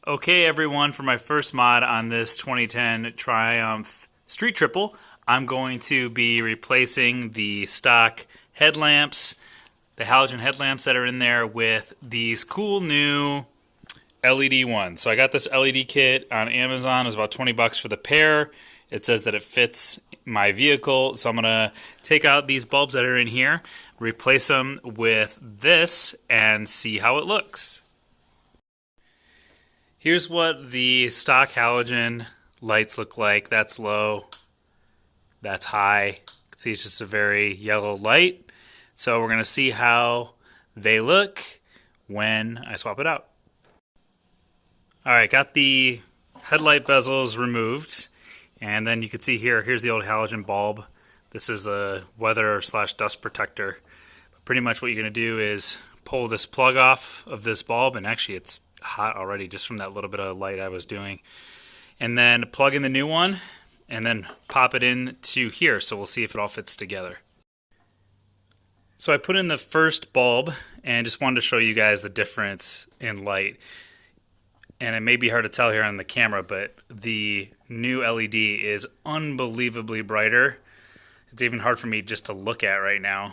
Okay, everyone, for my first mod on this 2010 Triumph Street Triple, I'm going to be replacing the stock headlamps, the halogen headlamps that are in there, with these cool new LED ones. So I got this LED kit on Amazon. It was about 20 bucks for the pair. It says that it fits my vehicle, so I'm gonna take out these bulbs that are in here, replace them with this, and see how it looks. Here's what the stock halogen lights look like. That's low, that's high. You can see it's just a very yellow light. So we're gonna see how they look when I swap it out. All right, got the headlight bezels removed. And then you can see here's the old halogen bulb. This is the weather/dust protector. But pretty much what you're gonna do is pull this plug off of this bulb, and actually it's hot already just from that little bit of light I was doing. And then plug in the new one, and then pop it into here, so we'll see if it all fits together. So I put in the first bulb, and just wanted to show you guys the difference in light. And it may be hard to tell here on the camera, but the new LED is unbelievably brighter. It's even hard for me just to look at right now.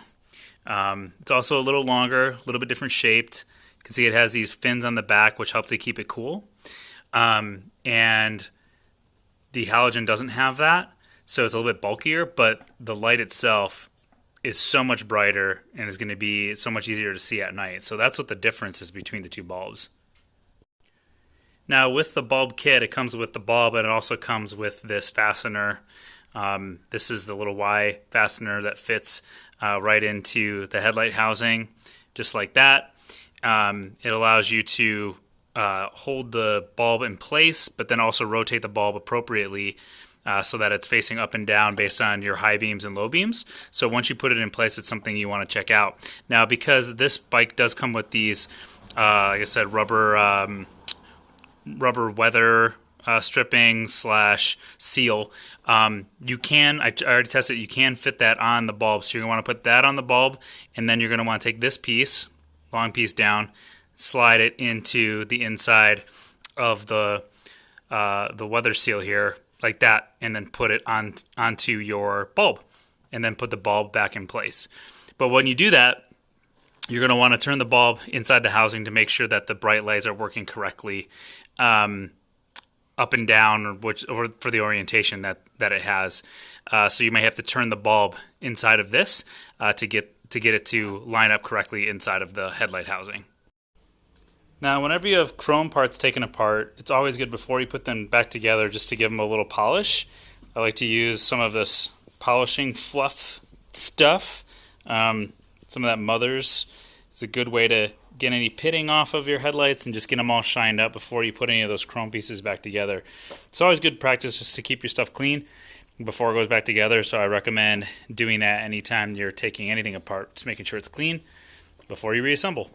It's also a little longer, a little bit different shaped. You can see it has these fins on the back, which help to keep it cool. And the halogen doesn't have that, so it's a little bit bulkier, but the light itself is so much brighter and is going to be so much easier to see at night. So that's what the difference is between the two bulbs. Now with the bulb kit, it comes with the bulb, and it also comes with this fastener. This is the little Y fastener that fits right into the headlight housing, just like that. It allows you to hold the bulb in place, but then also rotate the bulb appropriately so that it's facing up and down based on your high beams and low beams. So once you put it in place, it's something you want to check out. Now, because this bike does come with these, like I said, rubber weather stripping / seal, you can, I already tested it, you can fit that on the bulb. So you're going to want to put that on the bulb, and then you're going to want to take this piece, long piece down, slide it into the inside of the weather seal here, like that, and then put it onto your bulb, and then put the bulb back in place. But when you do that, you're going to want to turn the bulb inside the housing to make sure that the bright lights are working correctly, up and down, or for the orientation that it has. So you may have to turn the bulb inside of this to get it to line up correctly inside of the headlight housing. Now, whenever you have chrome parts taken apart, it's always good before you put them back together just to give them a little polish. I like to use some of this polishing fluff stuff. Some of that Mother's is a good way to get any pitting off of your headlights and just get them all shined up before you put any of those chrome pieces back together. It's always good practice just to keep your stuff clean before it goes back together, so I recommend doing that anytime you're taking anything apart, just making sure it's clean before you reassemble.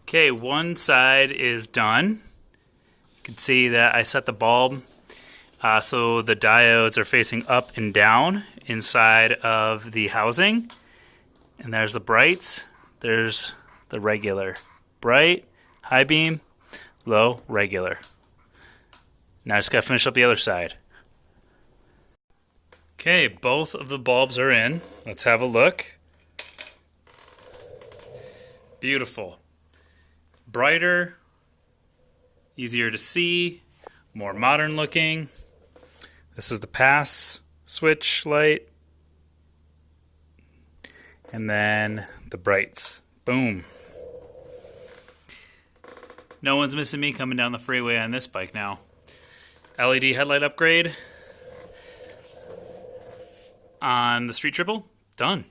Okay, one side is done. You can see that I set the bulb so the diodes are facing up and down inside of the housing. And there's the brights, there's the regular. Bright, high beam, low, regular. Now I just gotta finish up the other side. Okay, both of the bulbs are in. Let's have a look. Beautiful. Brighter, easier to see, more modern looking. This is the pass switch light. And then the brights. Boom. No one's missing me coming down the freeway on this bike now. LED headlight upgrade on the Street Triple, done.